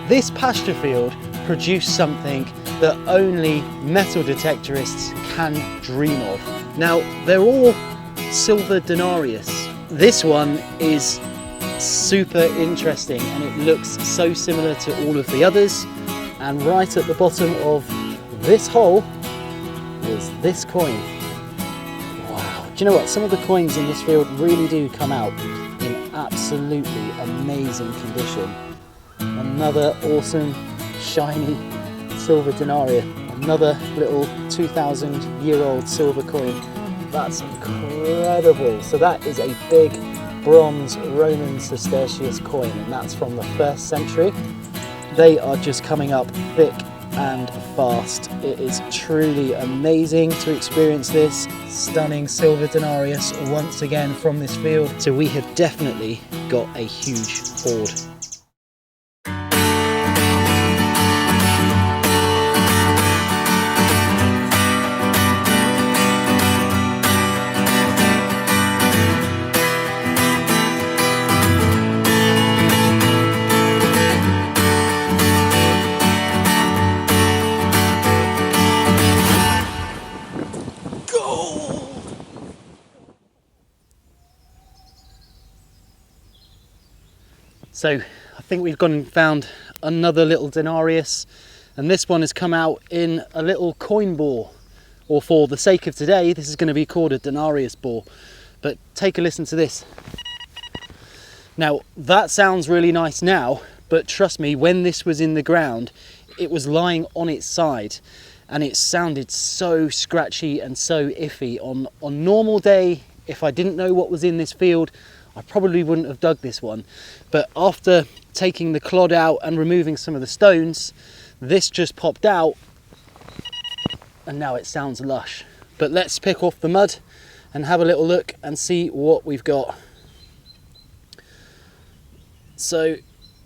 This pasture field produced something that only metal detectorists can dream of. Now, they're all silver denarius. This one is super interesting and it looks so similar to all of the others. And right at the bottom of this hole is this coin. Wow. Do you know what? Some of the coins in this field really do come out in absolutely amazing condition. Another awesome, shiny silver denarii. Another little 2,000-year-old silver coin. That's incredible. So that is a big bronze Roman sestertius coin, and that's from the 1st century. They are just coming up thick and fast. It is truly amazing to experience this stunning silver denarius once again from this field. So we have definitely got a huge hoard. So I think we've gone and found another little denarius, and this one has come out in a little coin bore, or for the sake of today this is going to be called a denarius bore. But take a listen to this. Now that sounds really nice now, but trust me, when this was in the ground it was lying on its side and it sounded so scratchy and so iffy. On normal day, if I didn't know what was in this field, I probably wouldn't have dug this one, but after taking the clod out and removing some of the stones, this just popped out and now it sounds lush. But let's pick off the mud and have a little look and see what we've got. So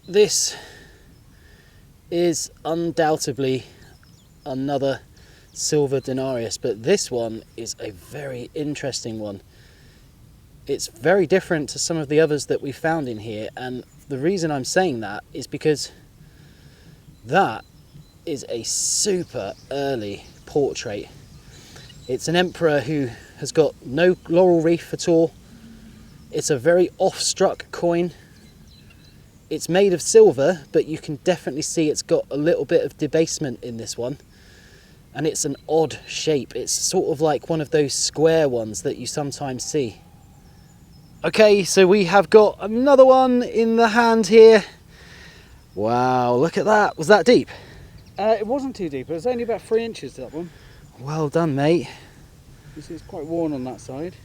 this is undoubtedly another silver denarius, but this one is a very interesting one. It's very different to some of the others that we found in here, and the reason I'm saying that is because that is a super early portrait. It's an emperor who has got no laurel wreath at all. It's a very off-struck coin. It's made of silver, but you can definitely see it's got a little bit of debasement in this one, and it's an odd shape. It's sort of like one of those square ones that you sometimes see. Okay, so we have got another one in the hand here. Wow, look at that. Was that deep? It wasn't too deep. It was only about 3 inches, that one. Well done, mate. You see it's quite worn on that side.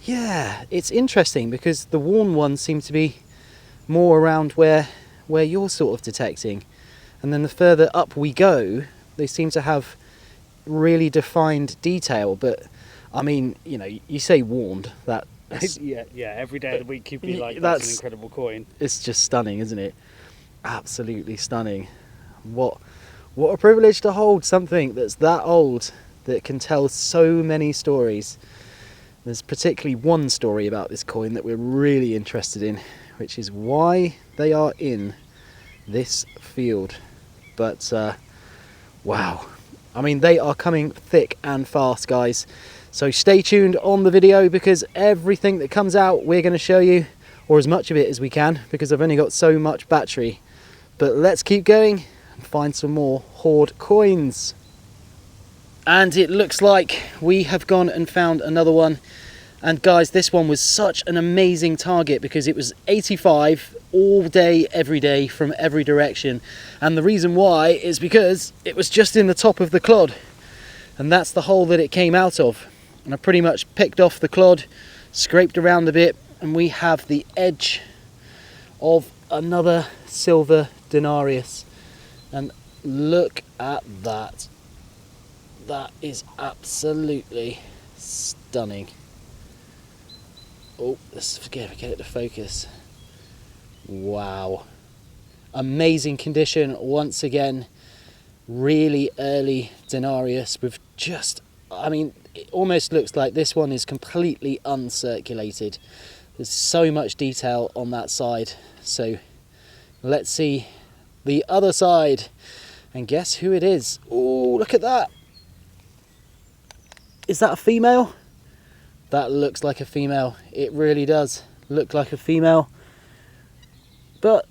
Yeah, it's interesting because the worn ones seem to be more around where you're sort of detecting. And then the further up we go, they seem to have really defined detail. But, I mean, you know, you say warned, that... yeah, every day of the week you'd be like, that's an incredible coin. It's just stunning, isn't it? Absolutely stunning. What a privilege to hold something that's that old, that can tell so many stories. There's particularly one story about this coin that we're really interested in, which is why they are in this field. But wow, I mean, they are coming thick and fast, guys. So stay tuned on the video, because everything that comes out we're going to show you, or as much of it as we can, because I've only got so much battery. But let's keep going and find some more Hoard coins. And it looks like we have gone and found another one. And guys, this one was such an amazing target because it was 85 all day, every day, from every direction. And the reason why is because it was just in the top of the clod. And that's the hole that it came out of. And I pretty much picked off the clod, scraped around a bit, and we have the edge of another silver denarius. And look at that. That is absolutely stunning. Oh, let's get it to focus. Wow. Amazing condition once again. Really early denarius with just, I mean, it almost looks like this one is completely uncirculated. There's so much detail on that side. So let's see the other side. And guess who it is? Oh, look at that. Is that a female? That looks like a female. It really does look like a female. But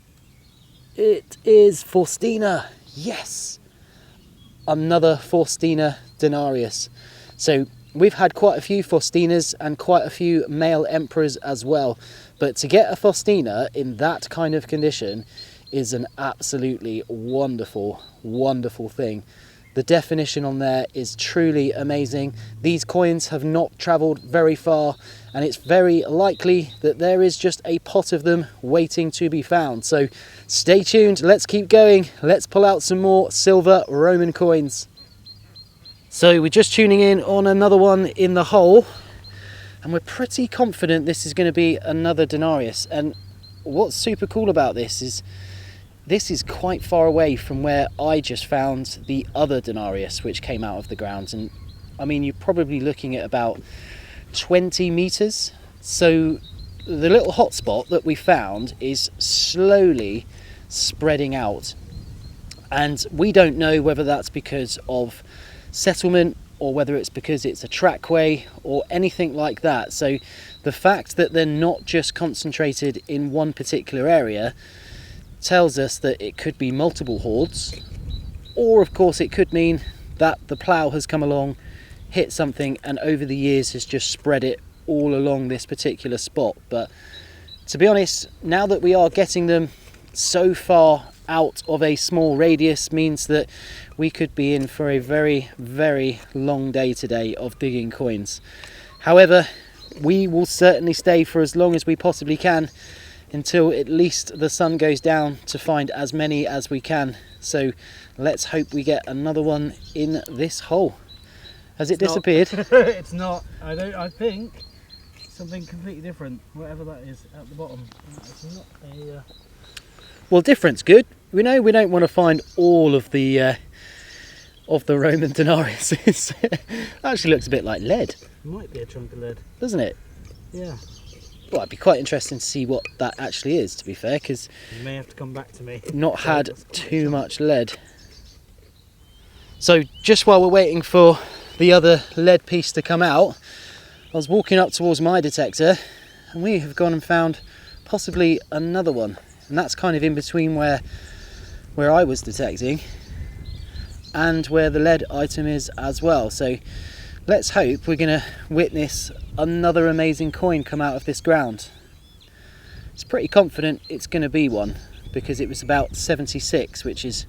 it is Faustina. Yes. Another Faustina denarius. So we've had quite a few Faustinas and quite a few male emperors as well. But to get a Faustina in that kind of condition is an absolutely wonderful, wonderful thing. The definition on there is truly amazing. These coins have not travelled very far, and it's very likely that there is just a pot of them waiting to be found. So stay tuned, let's keep going. Let's pull out some more silver Roman coins. So we're just tuning in on another one in the hole, and we're pretty confident this is going to be another denarius. And what's super cool about this is quite far away from where I just found the other denarius which came out of the ground. And I mean, you're probably looking at about 20 meters. So the little hotspot that we found is slowly spreading out. And we don't know whether that's because of settlement or whether it's because it's a trackway or anything like that. So the fact that they're not just concentrated in one particular area tells us that it could be multiple hoards, or of course it could mean that the plough has come along, hit something, and over the years has just spread it all along this particular spot. But to be honest, now that we are getting them so far out of a small radius, means that we could be in for a very, very long day today of digging coins. However, we will certainly stay for as long as we possibly can, until at least the sun goes down, to find as many as we can. So let's hope we get another one in this hole. Has it disappeared? It's not. I think something completely different, whatever that is at the bottom. It's not a Well, different's good. We know we don't want to find all of the Roman denariuses. Actually looks a bit like lead. Might be a chunk of lead, doesn't it? yeah. Well, it'd be quite interesting to see what that actually is, to be fair, because You may have to come back to me. not had too much lead. So just while we're waiting for the other lead piece to come out, I was walking up towards my detector, and we have gone and found possibly another one. And that's kind of in between where I was detecting and where the lead item is as well. So let's hope we're going to witness another amazing coin come out of this ground. It's pretty confident it's going to be one, because it was about 76, which is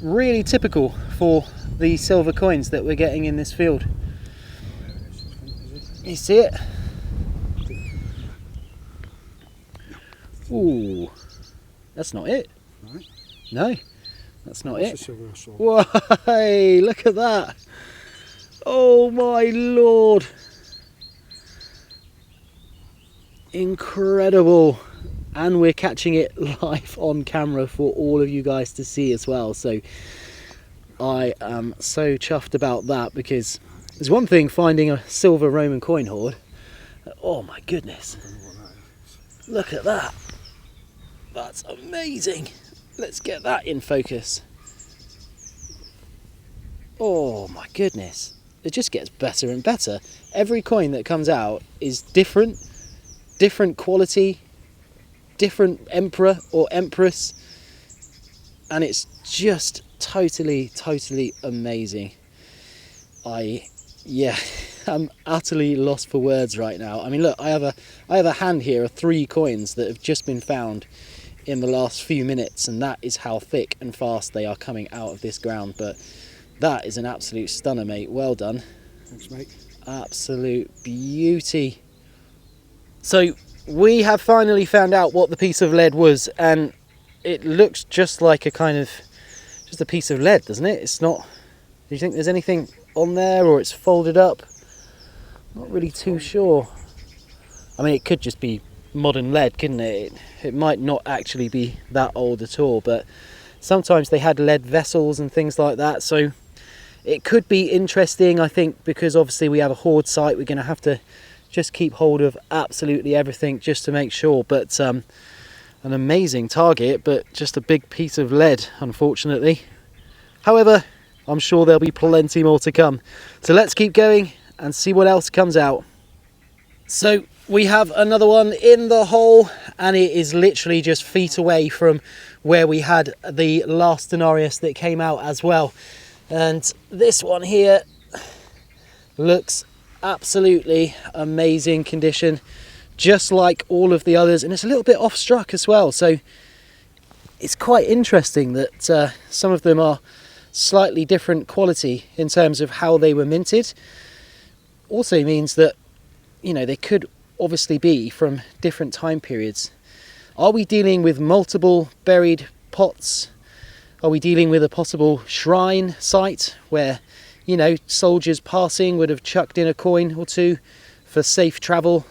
really typical for the silver coins that we're getting in this field. You see it? Ooh, that's not it. No, that's not it. Why, look at that. Oh my lord. Incredible. And we're catching it live on camera for all of you guys to see as well. So I am so chuffed about that, because there's one thing finding a silver Roman coin hoard. Oh my goodness. Look at that. That's amazing. Let's get that in focus. Oh my goodness. It just gets better and better. Every coin that comes out is different quality, different emperor or empress, and it's just totally amazing. I'm utterly lost for words right now. I mean, look, I have a hand here of 3 coins that have just been found in the last few minutes, and that is how thick and fast they are coming out of this ground. But that is an absolute stunner, mate. Well done. Thanks, mate. Absolute beauty. So we have finally found out what the piece of lead was, and it looks just like a piece of lead, doesn't it? It's not. Do you think there's anything on there, or it's folded up? Not really too sure. I mean, it could just be modern lead, couldn't it? It might not actually be that old at all, but sometimes they had lead vessels and things like that, so it could be interesting. I think because obviously we have a hoard site, we're going to have to just keep hold of absolutely everything just to make sure. But an amazing target, but just a big piece of lead, unfortunately. However, I'm sure there'll be plenty more to come. So let's keep going and see what else comes out. So we have another one in the hole, and it is literally just feet away from where we had the last denarius that came out as well. And this one here looks absolutely amazing condition, just like all of the others, and it's a little bit off struck as well. So it's quite interesting that some of them are slightly different quality in terms of how they were minted. Also means that, you know, they could obviously be from different time periods. Are we dealing with multiple buried pots? Are we dealing with a possible shrine site where, you know, soldiers passing would have chucked in a coin or two for safe travel?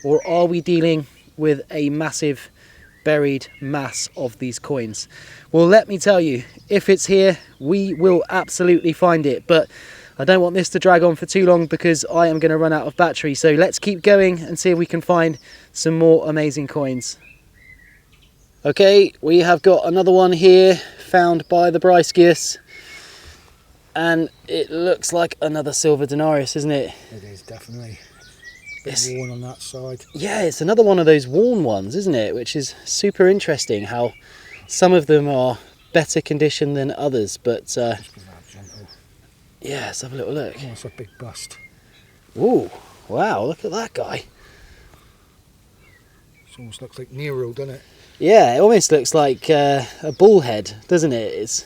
Or are we dealing with a massive buried mass of these coins? Well, let me tell you, if it's here, we will absolutely find it. But I don't want this to drag on for too long because I am going to run out of battery. So let's keep going and see if we can find some more amazing coins. Okay, we have got another one here found by the Bryskius, and it looks like another silver denarius, isn't it? It is definitely. It's worn on that side. Yeah, it's another one of those worn ones, isn't it? Which is super interesting how some of them are better condition than others. But yeah, let's have a little look. Oh, it's a big bust. Ooh, wow, look at that guy. It almost looks like Nero, doesn't it? Yeah, it almost looks like a bull head, doesn't it? It's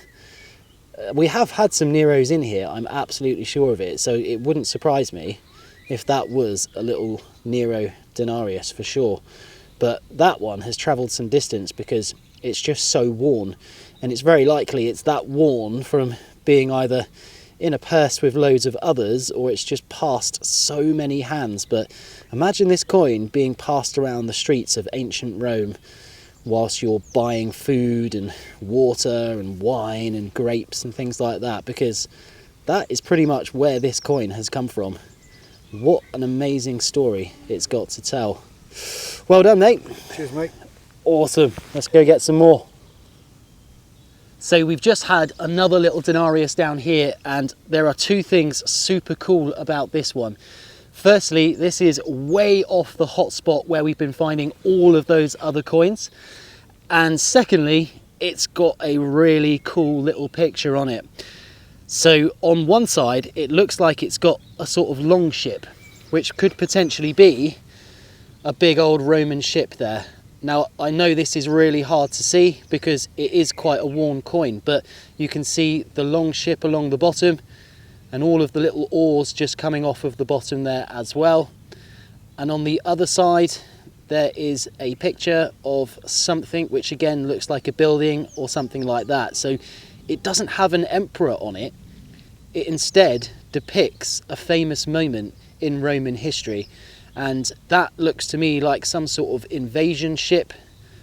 we have had some Neros in here, I'm absolutely sure of it. So it wouldn't surprise me if that was a little Nero denarius for sure. But that one has travelled some distance because it's just so worn, and it's very likely it's that worn from being either in a purse with loads of others, or it's just passed so many hands. But imagine this coin being passed around the streets of ancient Rome whilst you're buying food and water and wine and grapes and things like that, because that is pretty much where this coin has come from. What an amazing story it's got to tell. Well done, mate. Cheers, mate. Awesome. Let's go get some more. So we've just had another little denarius down here, and there are two things super cool about this one. Firstly, this is way off the hotspot where we've been finding all of those other coins. And secondly, it's got a really cool little picture on it. So on one side, it looks like it's got a sort of long ship, which could potentially be a big old Roman ship there. Now, I know this is really hard to see because it is quite a worn coin, but you can see the long ship along the bottom and all of the little oars just coming off of the bottom there as well. And on the other side, there is a picture of something which again looks like a building or something like that. So it doesn't have an emperor on it. It instead depicts a famous moment in Roman history. And that looks to me like some sort of invasion ship.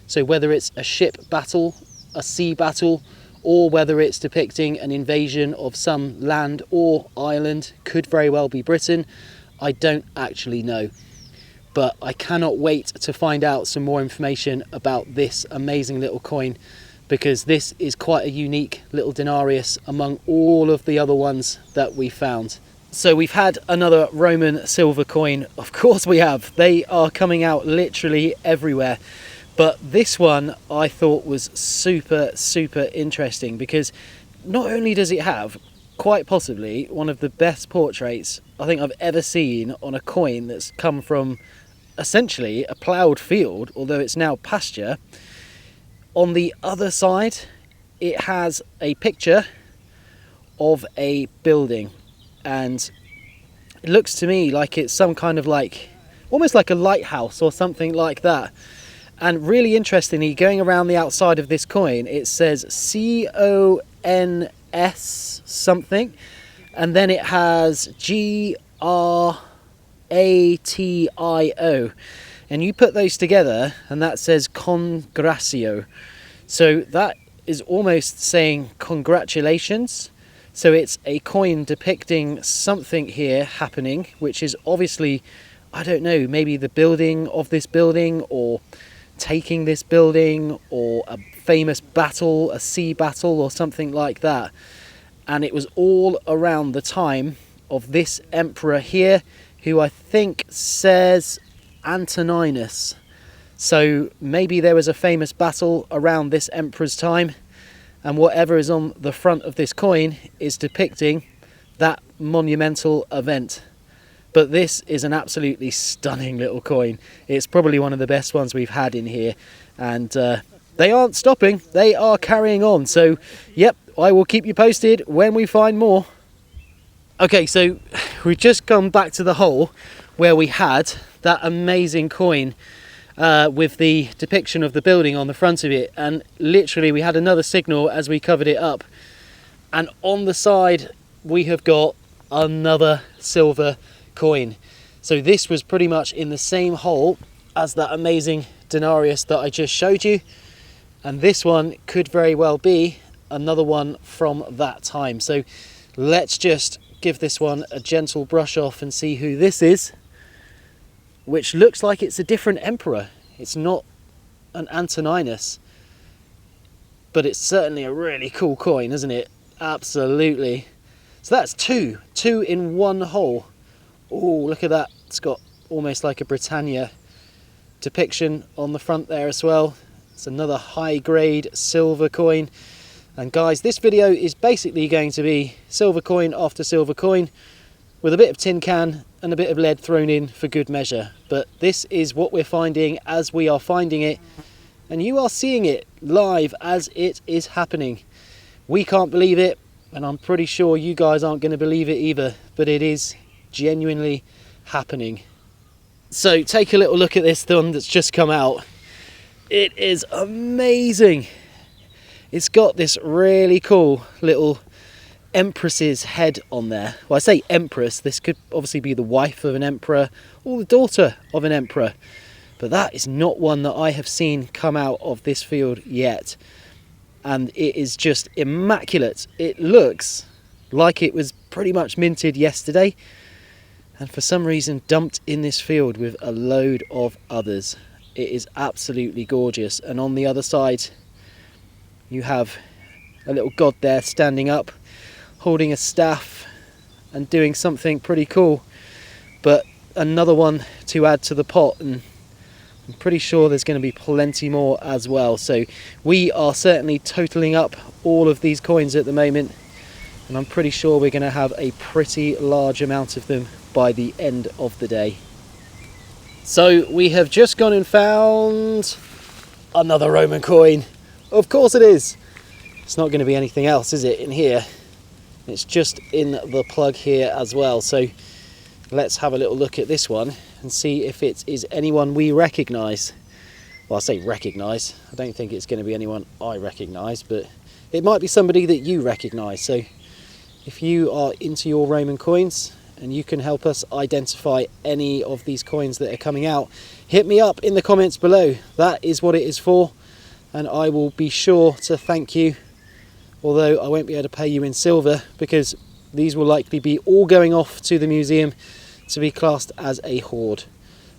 So whether it's a ship battle, a sea battle, or whether it's depicting an invasion of some land or island, could very well be Britain, I don't actually know. But I cannot wait to find out some more information about this amazing little coin, because this is quite a unique little denarius among all of the other ones that we found. So we've had another Roman silver coin. Of course we have. They are coming out literally everywhere. But this one I thought was super, super interesting, because not only does it have quite possibly one of the best portraits I think I've ever seen on a coin that's come from essentially a ploughed field, although it's now pasture. On the other side, it has a picture of a building, and it looks to me like it's some kind of like, almost like a lighthouse or something like that. And really interestingly, going around the outside of this coin, it says CONS something, and then it has GRATIO, and you put those together and that says Congratio. So that is almost saying congratulations. So it's a coin depicting something here happening, which is obviously, I don't know, maybe the building of this building, or taking this building, or a famous battle, a sea battle or something like that. And it was all around the time of this emperor here, who I think says Antoninus. So maybe there was a famous battle around this emperor's time, and whatever is on the front of this coin is depicting that monumental event. But this is an absolutely stunning little coin. It's probably one of the best ones we've had in here, and they aren't stopping, they are carrying on. So yep, I will keep you posted when we find more. Okay, so we've just gone back to the hole where we had that amazing coin with the depiction of the building on the front of it, and literally we had another signal as we covered it up, and on the side we have got another silver coin. So this was pretty much in the same hole as that amazing denarius that I just showed you, and this one could very well be another one from that time. So let's just give this one a gentle brush off and see who this is, which looks like it's a different emperor. It's not an Antoninus, but it's certainly a really cool coin, isn't it? Absolutely. So that's two in one hole. Oh, look at that. It's got almost like a Britannia depiction on the front there as well. It's another high grade silver coin. And guys, this video is basically going to be silver coin after silver coin with a bit of tin can and a bit of lead thrown in for good measure. But this is what we're finding as we are finding it, and you are seeing it live as it is happening. We can't believe it, and I'm pretty sure you guys aren't going to believe it either, but it is genuinely happening. So take a little look at this one that's just come out. It is amazing. It's got this really cool little empress's head on there. Well, I say empress, this could obviously be the wife of an emperor or the daughter of an emperor, but that is not one that I have seen come out of this field yet, and it is just immaculate. It looks like it was pretty much minted yesterday and for some reason dumped in this field with a load of others. It is absolutely gorgeous. And on the other side you have a little god there standing up, holding a staff and doing something pretty cool. But another one to add to the pot, and I'm pretty sure there's going to be plenty more as well. So we are certainly totaling up all of these coins at the moment, and I'm pretty sure we're going to have a pretty large amount of them by the end of the day. So we have just gone and found another Roman coin. Of course it is. It's not going to be anything else, is it, in here? It's just in the plug here as well. So let's have a little look at this one and see if it is anyone we recognise. Well, I say recognise. I don't think it's going to be anyone I recognise, but it might be somebody that you recognise. So if you are into your Roman coins and you can help us identify any of these coins that are coming out, hit me up in the comments below. That is what it is for, and I will be sure to thank you, although I won't be able to pay you in silver because these will likely be all going off to the museum to be classed as a hoard.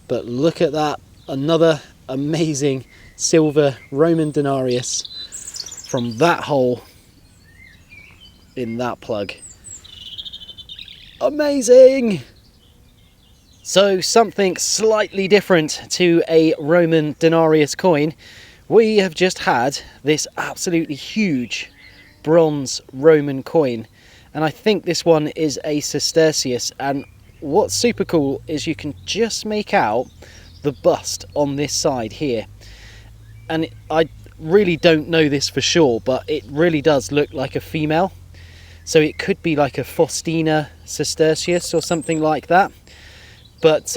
But look at that, another amazing silver Roman denarius from that hole in that plug. Amazing! So something slightly different to a Roman denarius coin. We have just had this absolutely huge bronze Roman coin, and I think this one is a sestertius, and what's super cool is you can just make out the bust on this side here, and I really don't know this for sure, but it really does look like a female. So it could be like a Faustina sestertius or something like that, but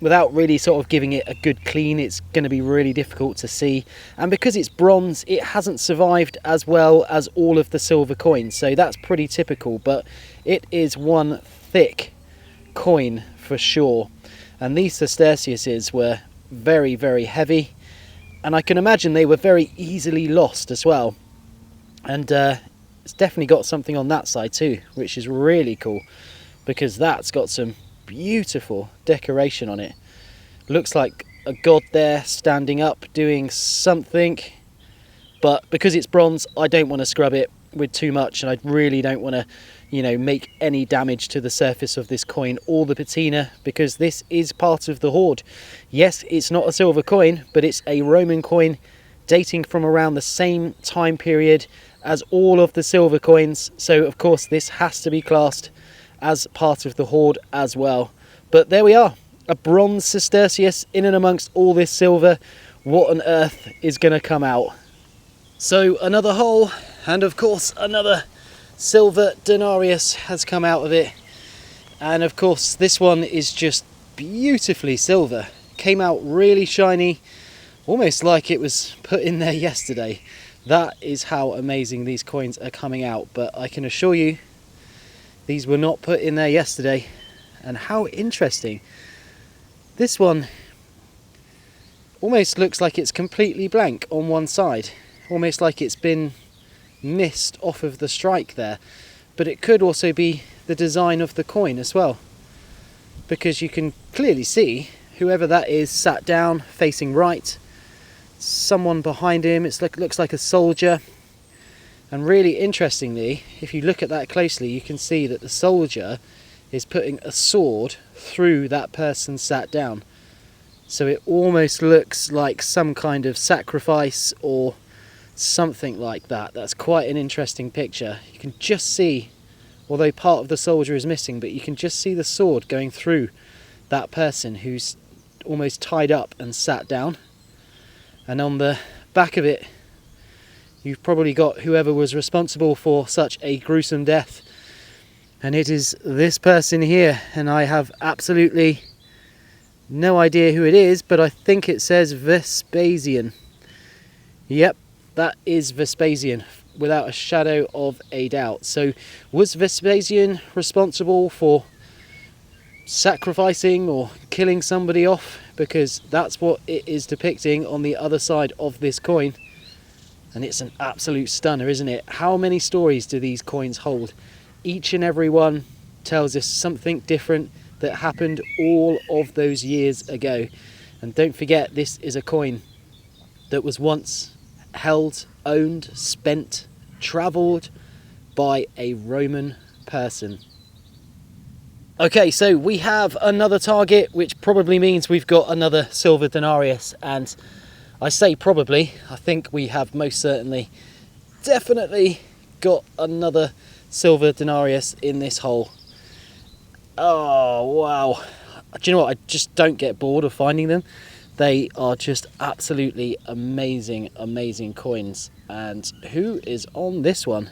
without really sort of giving it a good clean, it's going to be really difficult to see. And because it's bronze, it hasn't survived as well as all of the silver coins, so that's pretty typical. But it is one thick coin for sure, and these sestertiuses were very, very heavy, and I can imagine they were very easily lost as well. And it's definitely got something on that side too, which is really cool, because that's got some beautiful decoration on it. Looks like a god there standing up doing something, but because it's bronze I don't want to scrub it with too much, and I really don't want to, you know, make any damage to the surface of this coin or the patina, because this is part of the hoard. Yes, it's not a silver coin, but it's a Roman coin dating from around the same time period as all of the silver coins, so of course this has to be classed as part of the hoard as well. But there we are, a bronze Sestercius in and amongst all this silver. What on earth is going to come out? So another hole, and of course another silver denarius has come out of it, and of course this one is just beautifully silver. Came out really shiny, almost like it was put in there yesterday. That is how amazing these coins are coming out, but I can assure you these were not put in there yesterday. And how interesting, this one almost looks like it's completely blank on one side, almost like it's been missed off of the strike there, but it could also be the design of the coin as well, because you can clearly see whoever that is sat down facing right, someone behind him, it looks like a soldier. And really interestingly, if you look at that closely, you can see that the soldier is putting a sword through that person sat down, so it almost looks like some kind of sacrifice or something like that. That's quite an interesting picture. You can just see, although part of the soldier is missing, but you can just see the sword going through that person who's almost tied up and sat down. And on the back of it, you've probably got whoever was responsible for such a gruesome death, and it is this person here, and I have absolutely no idea who it is, but I think it says Vespasian. Yep, that is Vespasian, without a shadow of a doubt. So was Vespasian responsible for sacrificing or killing somebody off? Because that's what it is depicting on the other side of this coin. And it's an absolute stunner, isn't it? How many stories do these coins hold? Each and every one tells us something different that happened all of those years ago. And don't forget, this is a coin that was once held, owned, spent, travelled by a Roman person. Okay, so we have another target, which probably means we've got another silver denarius, and I say probably, I think we have most certainly, definitely got another silver denarius in this hole. Oh wow, do you know what, I just don't get bored of finding them. They are just absolutely amazing, amazing coins. And who is on this one?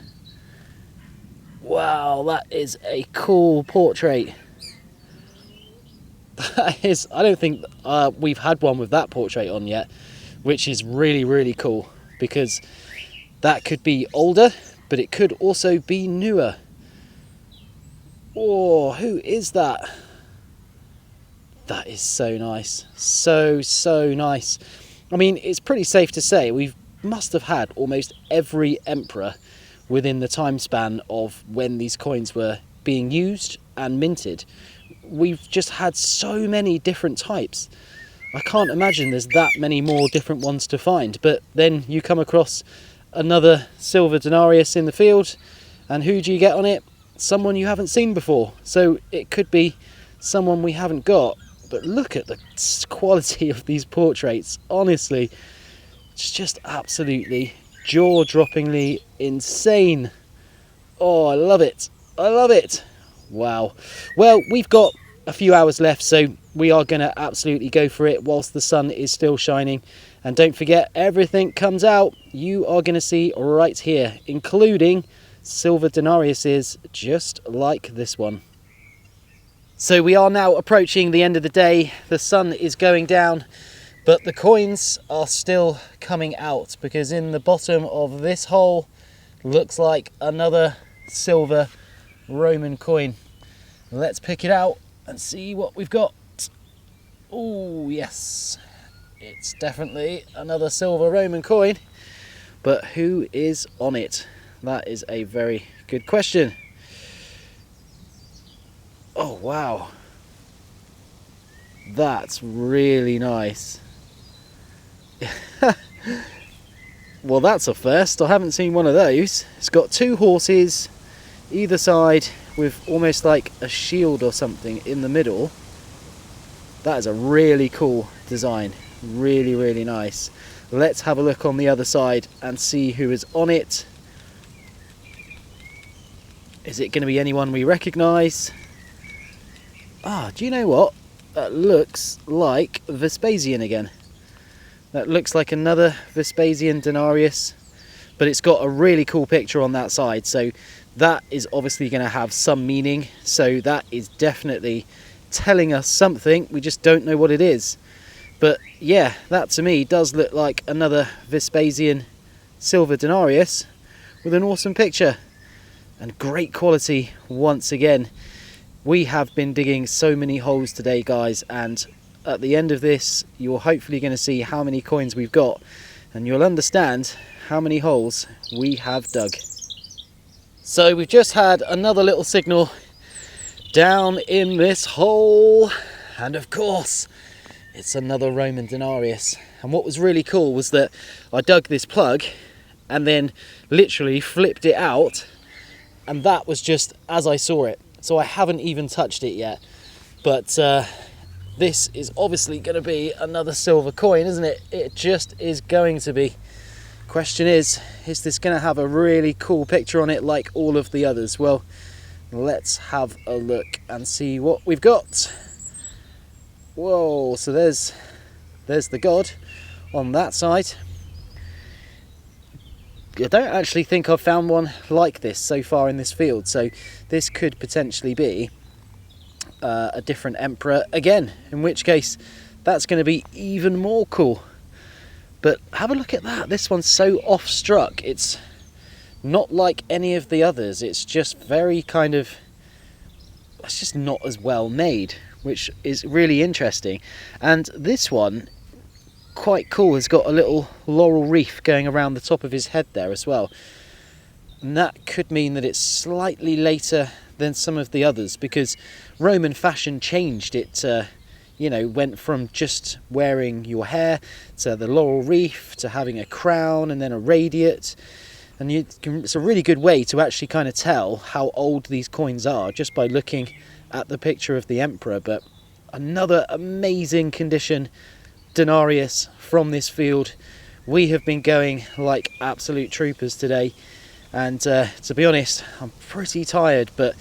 Wow, that is a cool portrait. That is, I don't think we've had one with that portrait on yet, which is really, really cool, because that could be older, but it could also be newer. Oh, who is that? That is so nice. So nice. I mean, it's pretty safe to say we must have had almost every emperor within the time span of when these coins were being used and minted. We've just had so many different types. I can't imagine there's that many more different ones to find. But then you come across another silver denarius in the field, and who do you get on it? Someone you haven't seen before. So it could be someone we haven't got. But look at the quality of these portraits. Honestly, it's just absolutely jaw-droppingly insane. Oh, I love it. I love it. Wow. Well, we've got a few hours left, so we are going to absolutely go for it whilst the sun is still shining. And don't forget, everything comes out you are going to see right here, including silver denariuses just like this one. So we are now approaching the end of the day. The sun is going down, but the coins are still coming out, because in the bottom of this hole looks like another silver Roman coin. Let's pick it out and see what we've got. Oh yes, it's definitely another silver Roman coin, but who is on it? That is a very good question. Oh wow, that's really nice. Well, that's a first. I haven't seen one of those. It's got 2 horses either side with almost like a shield or something in the middle. That is a really cool design. Really, really nice. Let's have a look on the other side and see who is on it. Is it going to be anyone we recognise? Ah, do you know what? That looks like Vespasian again. That looks like another Vespasian denarius, but it's got a really cool picture on that side, so that is obviously going to have some meaning. So that is definitely telling us something, we just don't know what it is. But yeah, that to me does look like another Vespasian silver denarius with an awesome picture and great quality once again. We have been digging so many holes today, guys, and at the end of this you're hopefully going to see how many coins we've got, and you'll understand how many holes we have dug. So we've just had another little signal down in this hole, and of course it's another Roman denarius. And what was really cool was that I dug this plug and then literally flipped it out, and that was just as I saw it. So I haven't even touched it yet, but this is obviously going to be another silver coin, isn't it? It just is going to be. Question is this going to have a really cool picture on it like all of the others? Well, let's have a look and see what we've got. Whoa, so there's the god on that side. I don't actually think I've found one like this so far in this field, so this could potentially be a different emperor again, in which case that's going to be even more cool. But have a look at that. This one's so off struck. It's not like any of the others. It's just very kind of, it's just not as well made, which is really interesting. And this one, quite cool, has got a little laurel wreath going around the top of his head there as well. And that could mean that it's slightly later than some of the others, because Roman fashion changed. It you know, went from just wearing your hair to the laurel wreath to having a crown and then a radiate. And it's a really good way to actually kind of tell how old these coins are just by looking at the picture of the emperor. But another amazing condition denarius from this field. We have been going like absolute troopers today, and to be honest, I'm pretty tired, but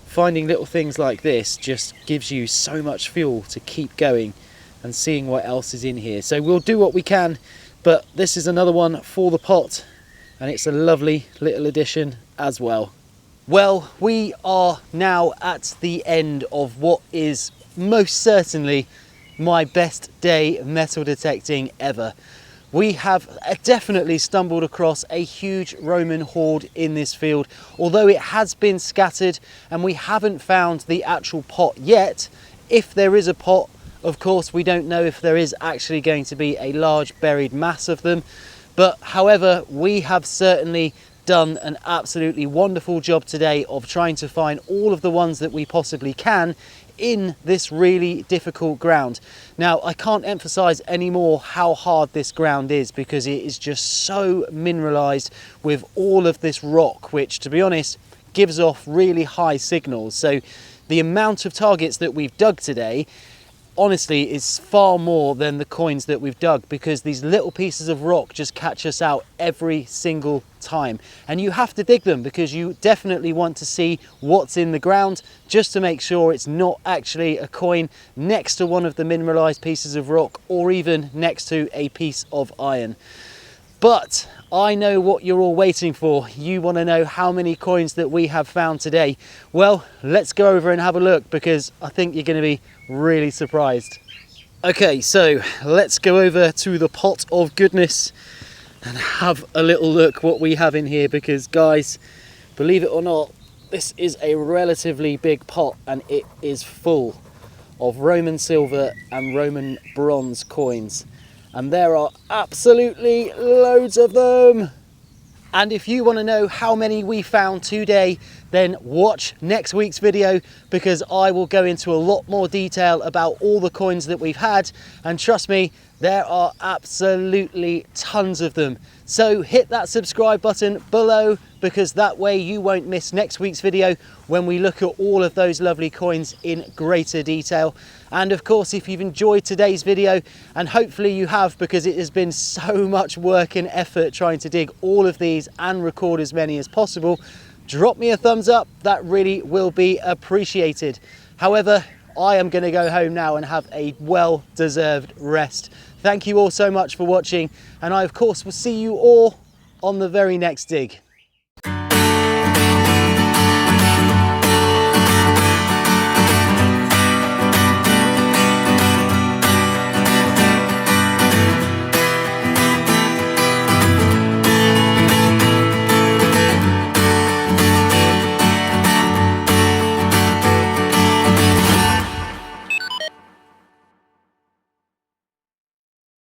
finding little things like this just gives you so much fuel to keep going and seeing what else is in here. So we'll do what we can, but this is another one for the pot, and it's a lovely little addition as well. Well, we are now at the end of what is most certainly my best day metal detecting ever. We have definitely stumbled across a huge Roman hoard in this field, although it has been scattered and we haven't found the actual pot yet. If there is a pot, of course, we don't know if there is actually going to be a large buried mass of them. But however, we have certainly done an absolutely wonderful job today of trying to find all of the ones that we possibly can in this really difficult ground. Now, I can't emphasize anymore how hard this ground is, because it is just so mineralized with all of this rock, which, to be honest, gives off really high signals. So the amount of targets that we've dug today honestly is far more than the coins that we've dug, because these little pieces of rock just catch us out every single time. And you have to dig them because you definitely want to see what's in the ground, just to make sure it's not actually a coin next to one of the mineralized pieces of rock, or even next to a piece of iron. But I know what you're all waiting for. You want to know how many coins that we have found today. Well, let's go over and have a look, because I think you're going to be really surprised. Okay, so let's go over to the pot of goodness and have a little look what we have in here, because guys, believe it or not, this is a relatively big pot and it is full of Roman silver and Roman bronze coins. And there are absolutely loads of them. And if you want to know how many we found today, then watch next week's video, because I will go into a lot more detail about all the coins that we've had, and trust me, there are absolutely tons of them. So hit that subscribe button below, because that way you won't miss next week's video when we look at all of those lovely coins in greater detail. And of course, if you've enjoyed today's video, and hopefully you have, because it has been so much work and effort trying to dig all of these and record as many as possible, drop me a thumbs up, that really will be appreciated. However, I am going to go home now and have a well-deserved rest. Thank you all so much for watching, and I of course will see you all on the very next dig.